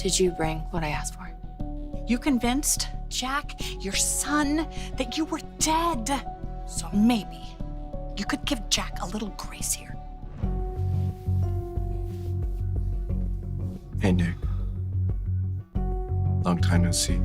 Did you bring what I asked for? You convinced Jack, your son, that you were dead. So maybe you could give Jack a little grace here. Hey, Nick. Long time no see.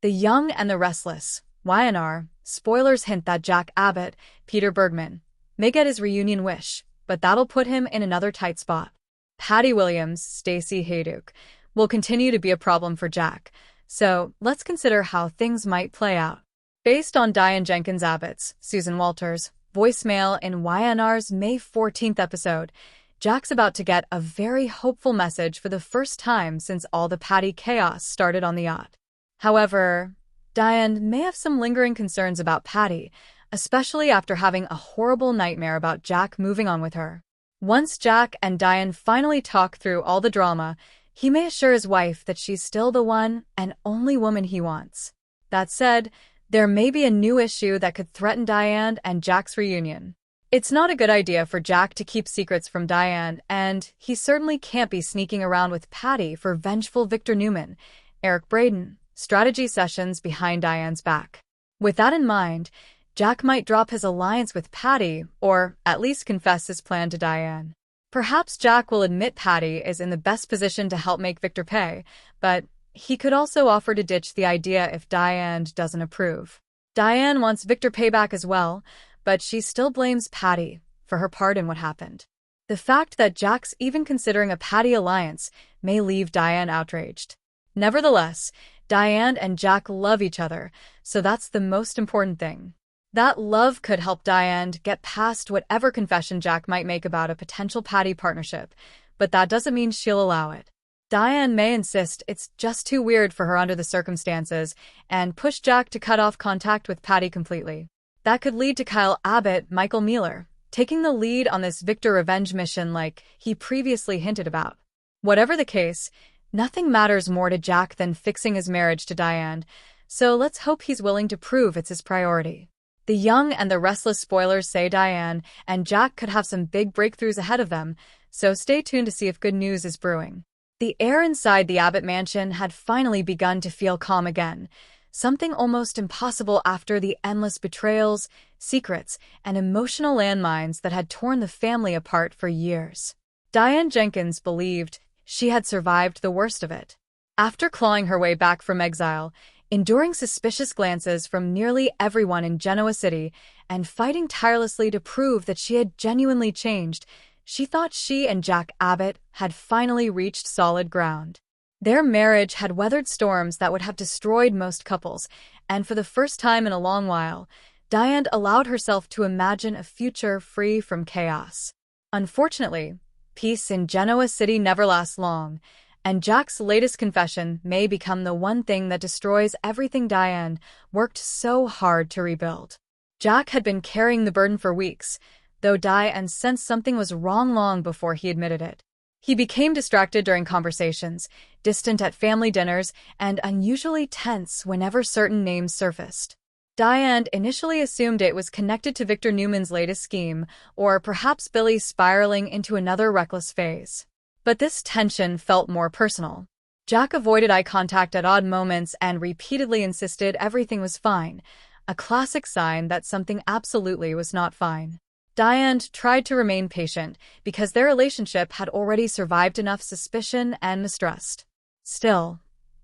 The Young and the Restless, YNR, spoilers hint that Jack Abbott, Peter Bergman, may get his reunion wish, but that'll put him in another tight spot. Patty Williams, Stacey Hayduk, will continue to be a problem for Jack, so let's consider how things might play out. Based on Diane Jenkins Abbott's, Susan Walters, voicemail in YNR's May 14th episode, Jack's about to get a very hopeful message for the first time since all the Patty chaos started on the yacht. However, Diane may have some lingering concerns about Patty, especially after having a horrible nightmare about Jack moving on with her. Once Jack and Diane finally talk through all the drama, he may assure his wife that she's still the one and only woman he wants. That said, there may be a new issue that could threaten Diane and Jack's reunion. It's not a good idea for Jack to keep secrets from Diane, and he certainly can't be sneaking around with Patty for vengeful Victor Newman, Eric Braeden, strategy sessions behind Diane's back. With that in mind, Jack might drop his alliance with Patty, or at least confess his plan to Diane. Perhaps Jack will admit Patty is in the best position to help make Victor pay, but he could also offer to ditch the idea if Diane doesn't approve. Diane wants Victor payback as well, but she still blames Patty for her part in what happened. The fact that Jack's even considering a Patty alliance may leave Diane outraged. Nevertheless, Diane and Jack love each other, so that's the most important thing. That love could help Diane get past whatever confession Jack might make about a potential Patty partnership, but that doesn't mean she'll allow it. Diane may insist it's just too weird for her under the circumstances and push Jack to cut off contact with Patty completely. That could lead to Kyle Abbott, Michael Mueller, taking the lead on this Victor revenge mission like he previously hinted about. Whatever the case, nothing matters more to Jack than fixing his marriage to Diane, so let's hope he's willing to prove it's his priority. The Young and the Restless spoilers say Diane and Jack could have some big breakthroughs ahead of them, so stay tuned to see if good news is brewing. The air inside the Abbott mansion had finally begun to feel calm again, something almost impossible after the endless betrayals, secrets, and emotional landmines that had torn the family apart for years. Diane Jenkins believed she had survived the worst of it. After clawing her way back from exile, enduring suspicious glances from nearly everyone in Genoa City, and fighting tirelessly to prove that she had genuinely changed, she thought she and Jack Abbott had finally reached solid ground. Their marriage had weathered storms that would have destroyed most couples, and for the first time in a long while, Diane allowed herself to imagine a future free from chaos. Unfortunately, peace in Genoa City never lasts long, and Jack's latest confession may become the one thing that destroys everything Diane worked so hard to rebuild. Jack had been carrying the burden for weeks, though Diane sensed something was wrong long before he admitted it. He became distracted during conversations, distant at family dinners, and unusually tense whenever certain names surfaced. Diane initially assumed it was connected to Victor Newman's latest scheme, or perhaps Billy spiraling into another reckless phase. But this tension felt more personal. Jack avoided eye contact at odd moments and repeatedly insisted everything was fine, a classic sign that something absolutely was not fine. Diane tried to remain patient because their relationship had already survived enough suspicion and mistrust. Still,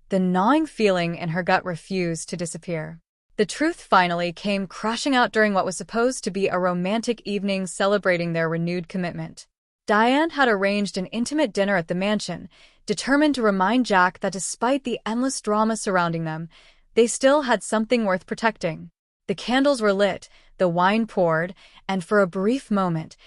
the gnawing feeling in her gut refused to disappear. The truth finally came crashing out during what was supposed to be a romantic evening celebrating their renewed commitment. Diane had arranged an intimate dinner at the mansion, determined to remind Jack that despite the endless drama surrounding them, they still had something worth protecting. The candles were lit, the wine poured, and for a brief moment,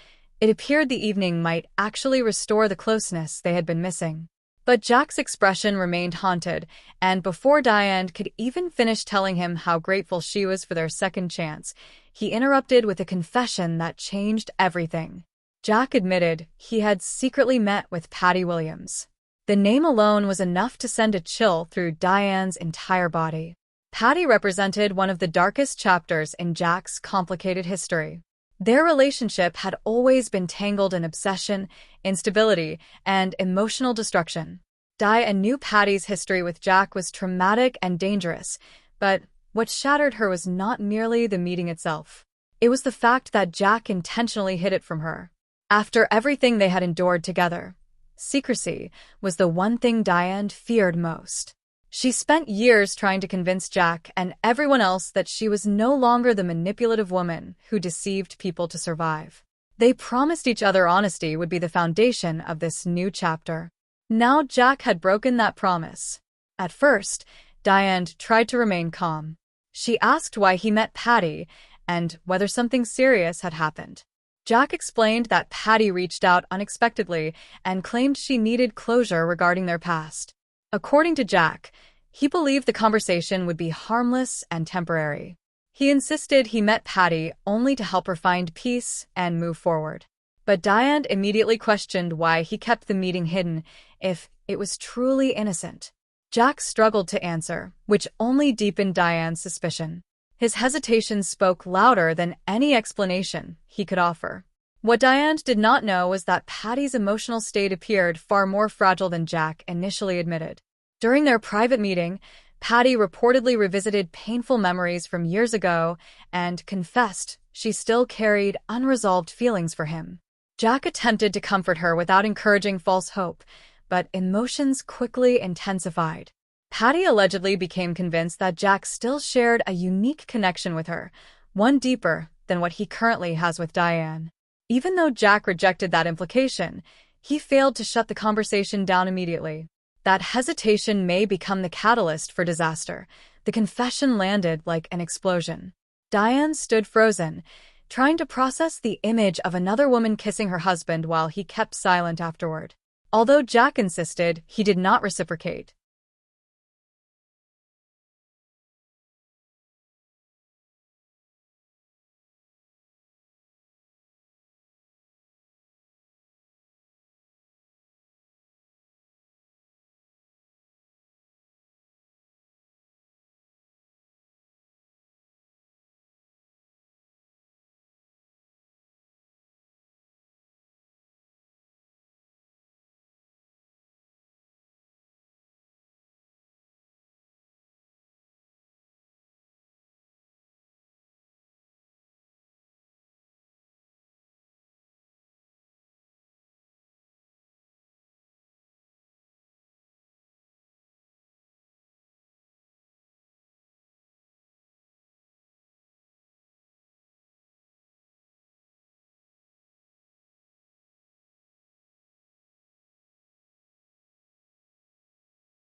it appeared the evening might actually restore the closeness they had been missing. But Jack's expression remained haunted, and before Diane could even finish telling him how grateful she was for their second chance, he interrupted with a confession that changed everything. Jack admitted he had secretly met with Patty Williams. The name alone was enough to send a chill through Diane's entire body. Patty represented one of the darkest chapters in Jack's complicated history. Their relationship had always been tangled in obsession, instability, and emotional destruction. Diane knew Patty's history with Jack was traumatic and dangerous, but what shattered her was not merely the meeting itself. It was the fact that Jack intentionally hid it from her. After everything they had endured together, secrecy was the one thing Diane feared most. She spent years trying to convince Jack and everyone else that she was no longer the manipulative woman who deceived people to survive. They promised each other honesty would be the foundation of this new chapter. Now Jack had broken that promise. At first, Diane tried to remain calm. She asked why he met Patty and whether something serious had happened. Jack explained that Patty reached out unexpectedly and claimed she needed closure regarding their past. According to Jack, he believed the conversation would be harmless and temporary. He insisted he met Patty only to help her find peace and move forward. But Diane immediately questioned why he kept the meeting hidden if it was truly innocent. Jack struggled to answer, which only deepened Diane's suspicion. His hesitation spoke louder than any explanation he could offer. What Diane did not know was that Patty's emotional state appeared far more fragile than Jack initially admitted. During their private meeting, Patty reportedly revisited painful memories from years ago and confessed she still carried unresolved feelings for him. Jack attempted to comfort her without encouraging false hope, but emotions quickly intensified. Patty allegedly became convinced that Jack still shared a unique connection with her, one deeper than what he currently has with Diane. Even though Jack rejected that implication, he failed to shut the conversation down immediately. That hesitation may become the catalyst for disaster. The confession landed like an explosion. Diane stood frozen, trying to process the image of another woman kissing her husband while he kept silent afterward. Although Jack insisted, he did not reciprocate.